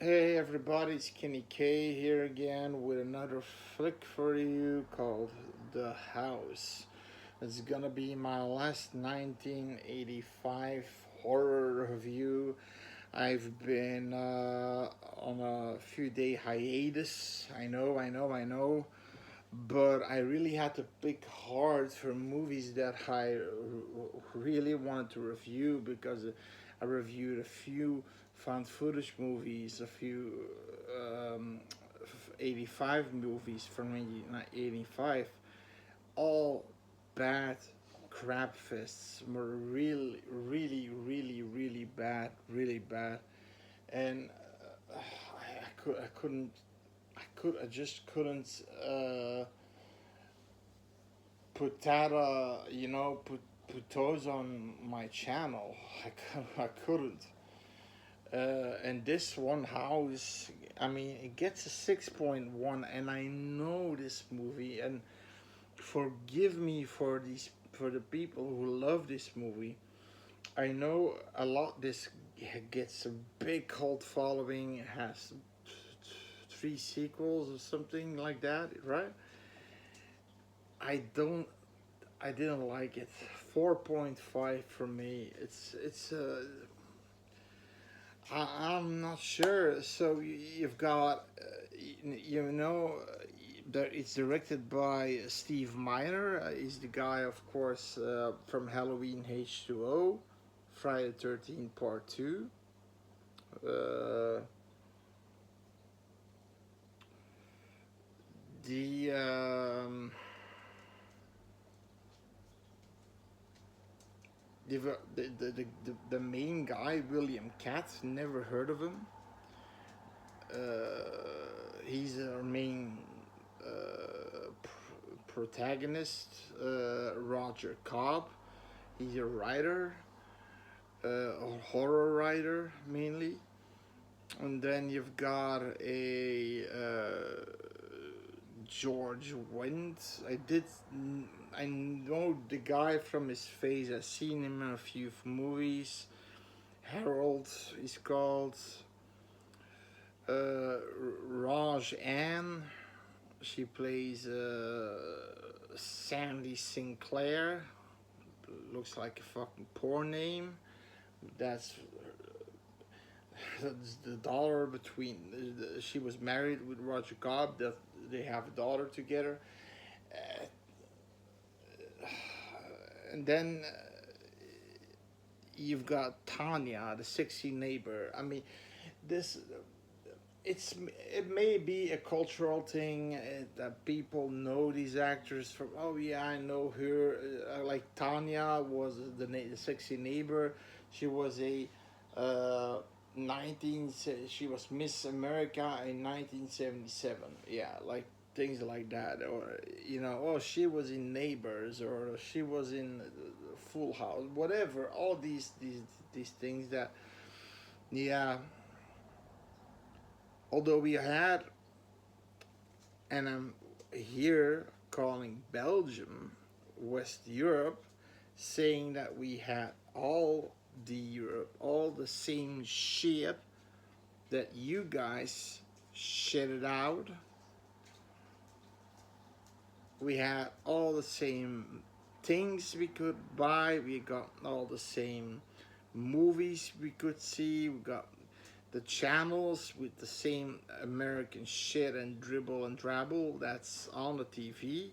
Hey everybody, it's Kenny K here again with another flick for you called The House. It's gonna be my last 1985 horror review. I've been on a few day hiatus. I know, but I really had to pick hard for movies that I really wanted to review because I reviewed a few found footage movies, a few um, 85 movies from 1985, all bad crap fests, were really bad, really bad, and I just couldn't put that put those on my channel. I couldn't. And this one house, I mean, it gets a 6.1, and I know this movie. And forgive me for the people who love this movie. I know a lot. This gets a big cult following. It has three sequels or something like that, right? I don't. I didn't like it. 4.5 for me. I'm not sure. So you've got, that it's directed by Steve Miner. He's the guy, of course, from Halloween H2O, Friday the 13th Part 2. Uh, the the, the main guy, William Katz, never heard of him. He's our main protagonist, Roger Cobb. He's a writer, a horror writer mainly. And then you've got a George Wendt. I know the guy from his face. I've seen him in a few movies. Harold is called. Raj Ann. She plays Sandy Sinclair. Looks like a fucking porn name. That's that's the daughter between. She was married with Roger Cobb. That they have a daughter together. Uh, and then you've got Tanya, the sexy neighbor. I mean, this it may be a cultural thing that people know these actors from. Oh yeah, I know her. Like Tanya was the sexy neighbor. She was a uh, 19. She was Miss America in 1977. Yeah, like things like that, or oh, she was in Neighbors, or she was in Full House, whatever. All these things that, yeah. Although we had, and I'm here calling Belgium West Europe, saying that we had all the Europe, all the same shit that you guys shitted out. We had all the same things we could buy. We got all the same movies we could see. We got the channels with the same American shit and dribble and drabble that's on the TV.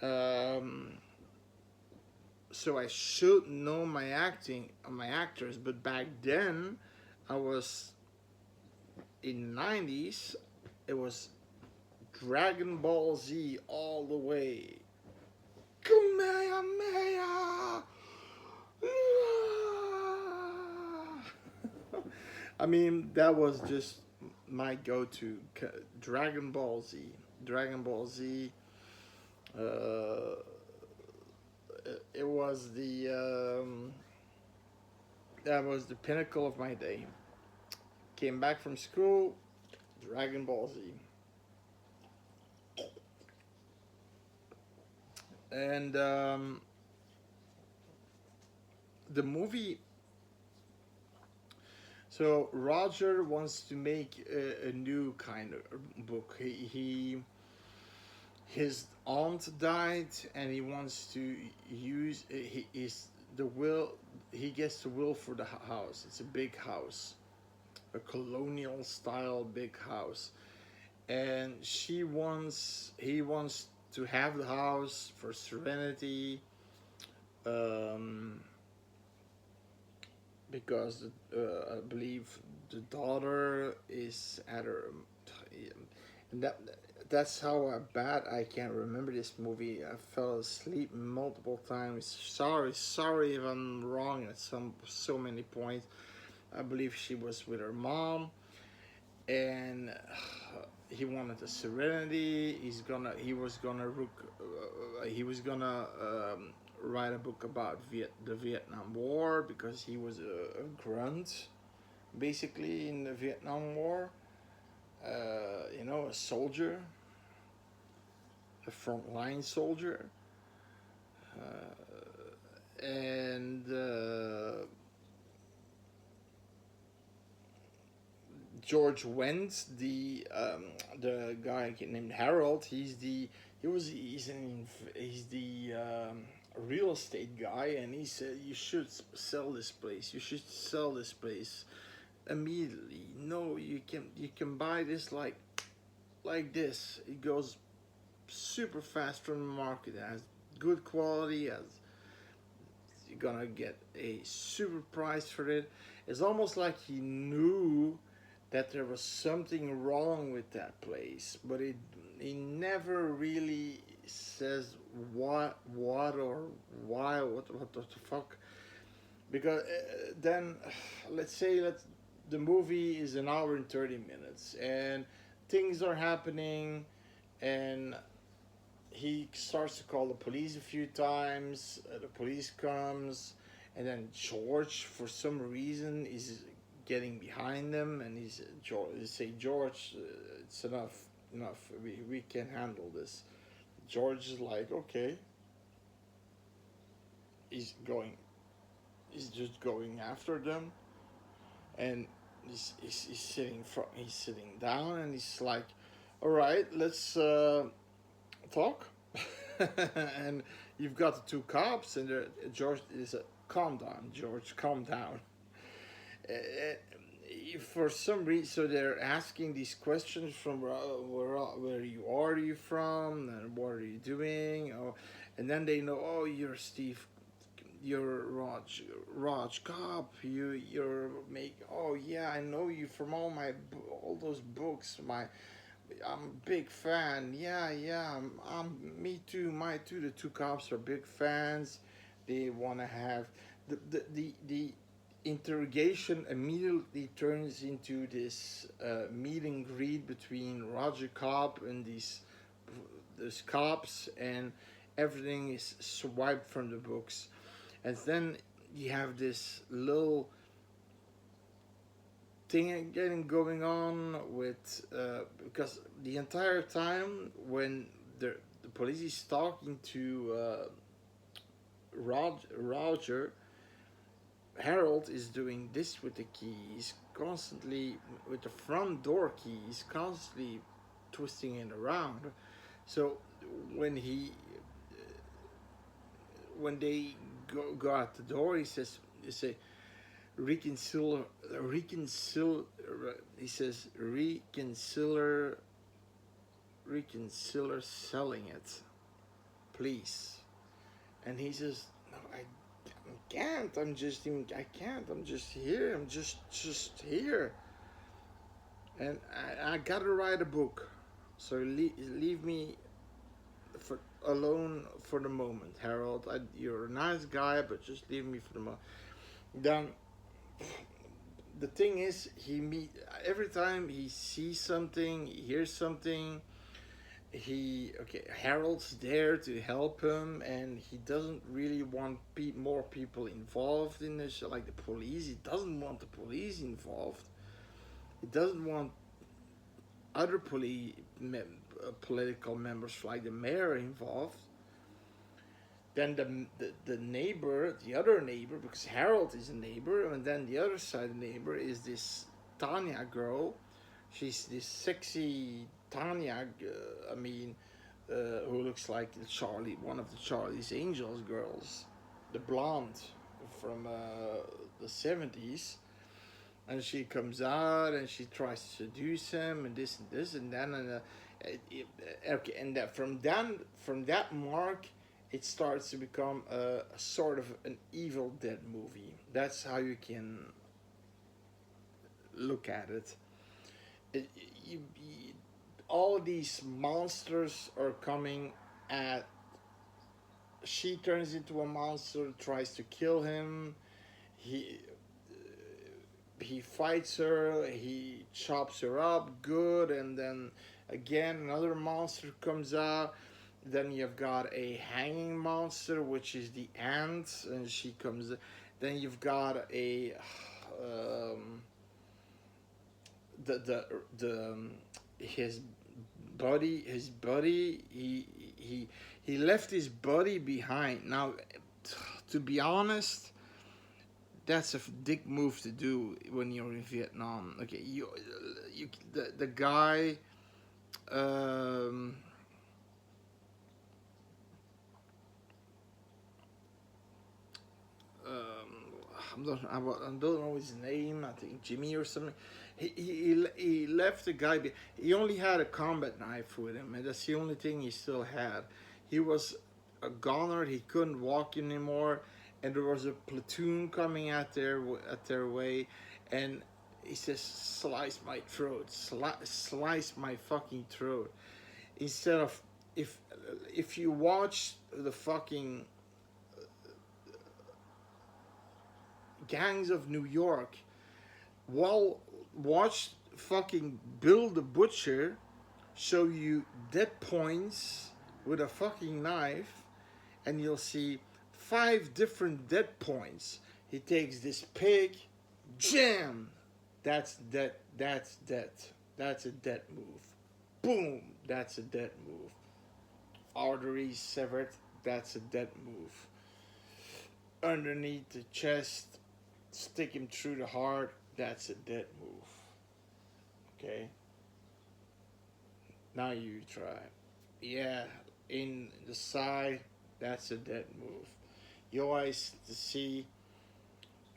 Um, so I should know my actors, but back then, I was in '90s. It was Dragon Ball Z all the way. Kamehameha! I mean, that was just my go-to. Dragon Ball Z. Dragon Ball Z. Uh, it was that was the pinnacle of my day. Came back from school, Dragon Ball Z, and the movie. So Roger wants to make a new kind of book. His aunt died, and he wants to use he is the will. He gets the will for the house. It's a big house, a colonial style big house, and he wants to have the house for serenity, um, because I believe the daughter is at her, and that's how bad I can't remember this movie. I fell asleep multiple times. Sorry if I'm wrong at so many points. I believe she was with her mom, and he wanted a serenity. He was gonna write a book about the Vietnam War, because he was a grunt basically in the Vietnam War. A soldier, a frontline soldier, and George Wendt, the guy named Harold. He's the real estate guy, and he said you should sell this place. You should sell this place immediately. No, you can buy this like this. It goes super fast from the market. It has good quality. Has You're gonna get a super price for it. It's almost like he knew that there was something wrong with that place, but he never really says what or why, what the fuck. Because then, let's the movie is an hour and 30 minutes, and things are happening, and he starts to call the police a few times. The police comes, and then George, for some reason, is getting behind them, and They say, George, it's enough. We can handle this. George is like, okay. He's going. He's just going after them, and he's sitting down, and he's like, all right, let's talk. And you've got the two cops, and George is calm down, George, calm down. For some reason, so they're asking these questions from where are you from, and what are you doing? Oh, and then they know, oh, you're Steve, you're Raj Cop. You're make. Oh yeah, I know you from all those books. I'm a big fan. Yeah. Me too. My too. The two cops are big fans. They want to have the interrogation immediately turns into this meet and greet between Roger Cobb and these cops, and everything is swiped from the books, and then you have this little thing getting going on with because the entire time when the police is talking to Roger, Harold is doing this with the key. He's constantly with the front door key. He's constantly twisting it around. So when he when they go out the door, he say reconcile. He says reconcile selling it, please. And he says, no, I can't. I can't. I'm just here. I'm just here. And I gotta write a book. So leave me alone for the moment, Harold. You're a nice guy, but just leave me for the moment. Then the thing is, every time he sees something, he hears something. Harold's there to help him, and he doesn't really want more people involved in this, like the police. He doesn't want the police involved. He doesn't want other political members like the mayor involved. then the neighbor, the other neighbor, because Harold is a neighbor, and then the other side of the neighbor is this Tanya girl. She's this sexy Tanya. I mean, who looks like the Charlie, one of the Charlie's Angels girls, the blonde from the 70s. And she comes out and she tries to seduce him and this and then okay, and that from that mark it starts to become a sort of an Evil Dead movie. That's how you can look at it. it you, all these monsters are coming at. She turns into a monster, tries to kill him. He he fights her, he chops her up good, and then again another monster comes out. Then you've got a hanging monster, which is the ant, and she comes. Then you've got a the his buddy. He left his buddy behind. Now, to be honest, that's a dick move to do when you're in Vietnam. Okay, the guy. Um, I don't know his name. I think Jimmy or something. He left the guy. He only had a combat knife with him, and that's the only thing he still had. He was a goner. He couldn't walk anymore, and there was a platoon coming at their way, and he says, "Slice my throat, slice my fucking throat." Instead of if if you watch the fucking Gangs of New York, while watch fucking Bill the Butcher show you dead points with a fucking knife, and you'll see 5 different dead points. He takes this pig, jam. That's dead. That's dead. That's a dead move. Boom. That's a dead move. Arteries severed. That's a dead move. Underneath the chest, stick him through the heart. That's a dead move. Okay. Now you try. Yeah, in the side. That's a dead move. You always to see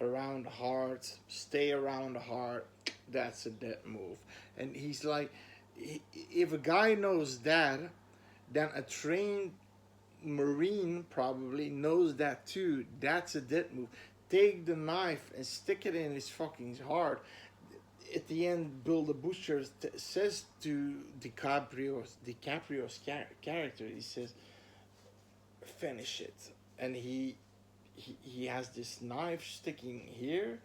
around the heart. Stay around the heart. That's a dead move. And he's like, if a guy knows that, then a trained Marine probably knows that too. That's a dead move. Take the knife and stick it in his fucking heart. At the end, Bill the Butcher says to DiCaprio's character, he says, "Finish it," and he has this knife sticking here,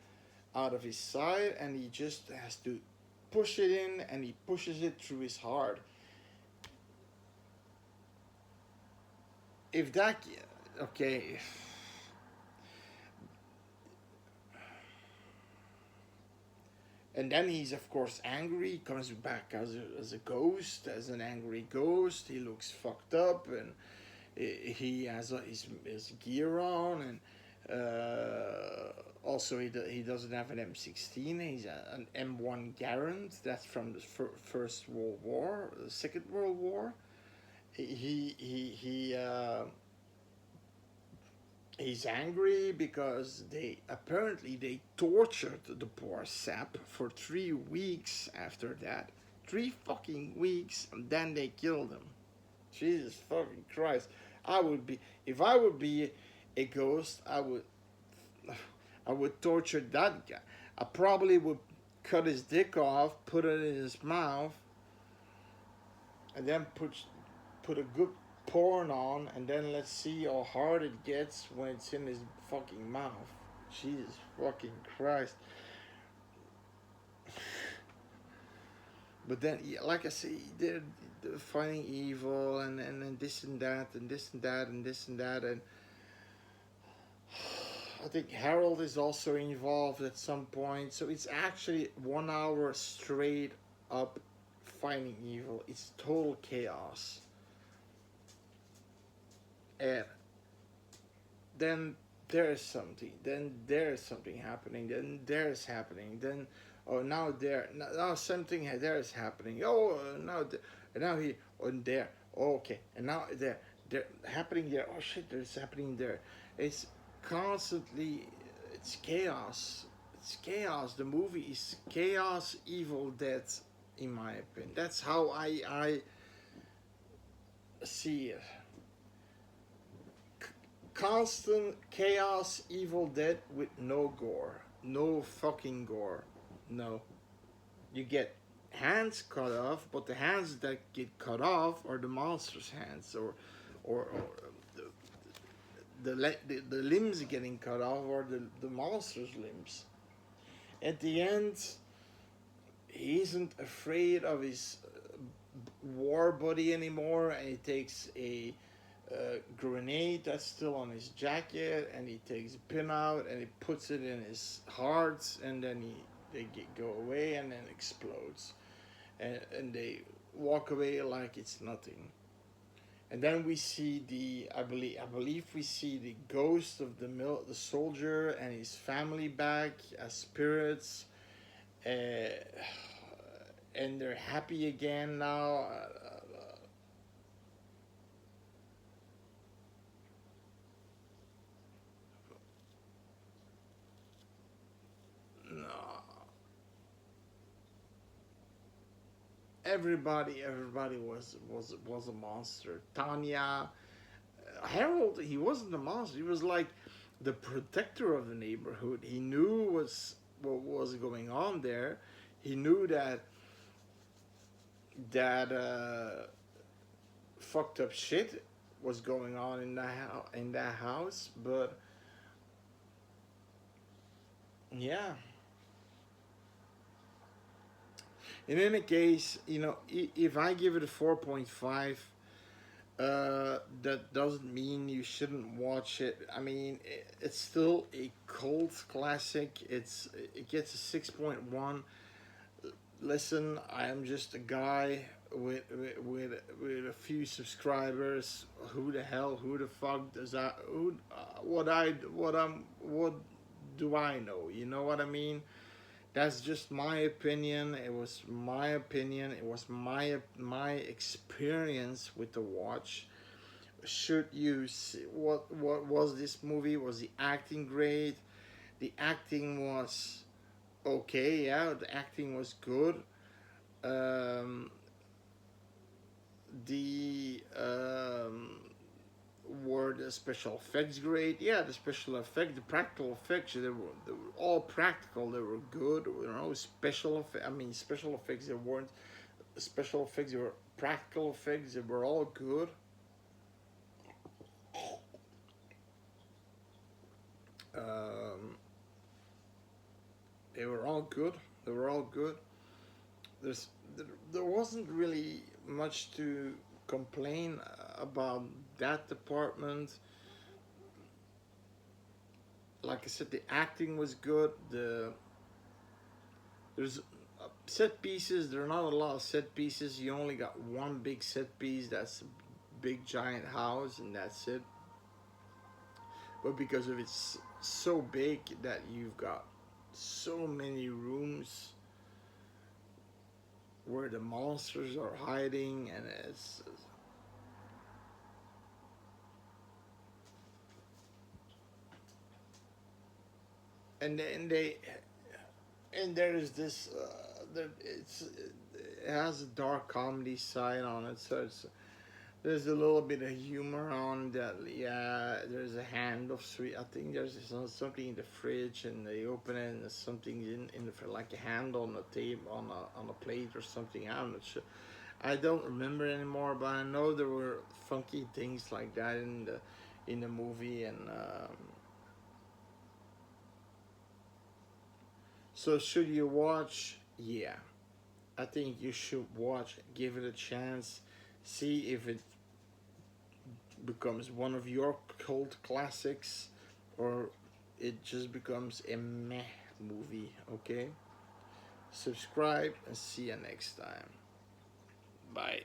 out of his side, and he just has to push it in, and he pushes it through his heart. If that, okay. And then he's of course angry. He comes back as a ghost, as an angry ghost. He looks fucked up, and he has his gear on, and also he doesn't have an M16. He's an M1 Garand. That's from the First World War, the Second World War. He he's angry because they tortured the poor sap for 3 weeks after that. 3 fucking weeks, and then they killed him. Jesus fucking Christ. If I would be a ghost, I would torture that guy. I probably would cut his dick off, put it in his mouth, and then put a good porn on, and then let's see how hard it gets when it's in his fucking mouth. Jesus fucking Christ. But then, like I say, they're finding evil, and this and that, and this and that, and this and that, and I think Harold is also involved at some point. So it's actually 1 hour straight up fighting evil. It's total chaos. And then there's something, then there's something happening, then there's happening, then oh now there, now something there is happening, oh now now he on there, oh, okay, and now there happening there, oh shit, there's happening there. It's constantly, it's chaos. It's chaos. The movie is chaos, Evil Dead, in my opinion. That's how I see it. Constant chaos, Evil Dead with no gore, no fucking gore. No, you get hands cut off, but the hands that get cut off are the monster's hands, or the limbs getting cut off are the monster's limbs. At the end, he isn't afraid of his war buddy anymore, and he takes a grenade that's still on his jacket, and he takes a pin out and he puts it in his heart, and then go away and then explodes, and they walk away like it's nothing. And then we see I believe we see the ghost of the soldier and his family back as spirits, uh, and they're happy again now. No, everybody was a monster. Tanya, Harold, he wasn't a monster. He was like the protector of the neighborhood. He knew what was going on there. He knew that fucked up shit was going on in that house. But yeah, in any case, if I give it a 4.5, that doesn't mean you shouldn't watch it. I mean, it's still a cult classic. It gets a 6.1. Listen, I am just a guy with a few subscribers. Who the fuck does that? What do I know? You know what I mean? That's just my opinion. It was my opinion. It was my experience with the watch. Should you see what was this movie? Was the acting great? The acting was okay. Yeah, the acting was good. Um, the were the special effects great? Yeah, the special effect, the practical effects, they were all practical. They were good. I mean, special effects. They weren't special effects. They were practical effects. They were all good. Um, they were all good. They were all good. There's there wasn't really much to complain about that department. Like I said, the acting was good. There's set pieces. There are not a lot of set pieces. You only got one big set piece. That's a big giant house, and that's it. But because of it's so big that you've got so many rooms where the monsters are hiding, and then they and there is this it has a dark comedy side on it, so there's a little bit of humor on that. Yeah, there's a hand of sweet. I think there's something in the fridge, and they open it, and there's something in the like a hand on a table, on a plate or something. I'm not sure. I don't remember anymore, but I know there were funky things like that in the movie, and so should you watch? Yeah, I think you should watch. Give it a chance. See if it becomes one of your cult classics, or it just becomes a meh movie. Okay, subscribe and see you next time. Bye.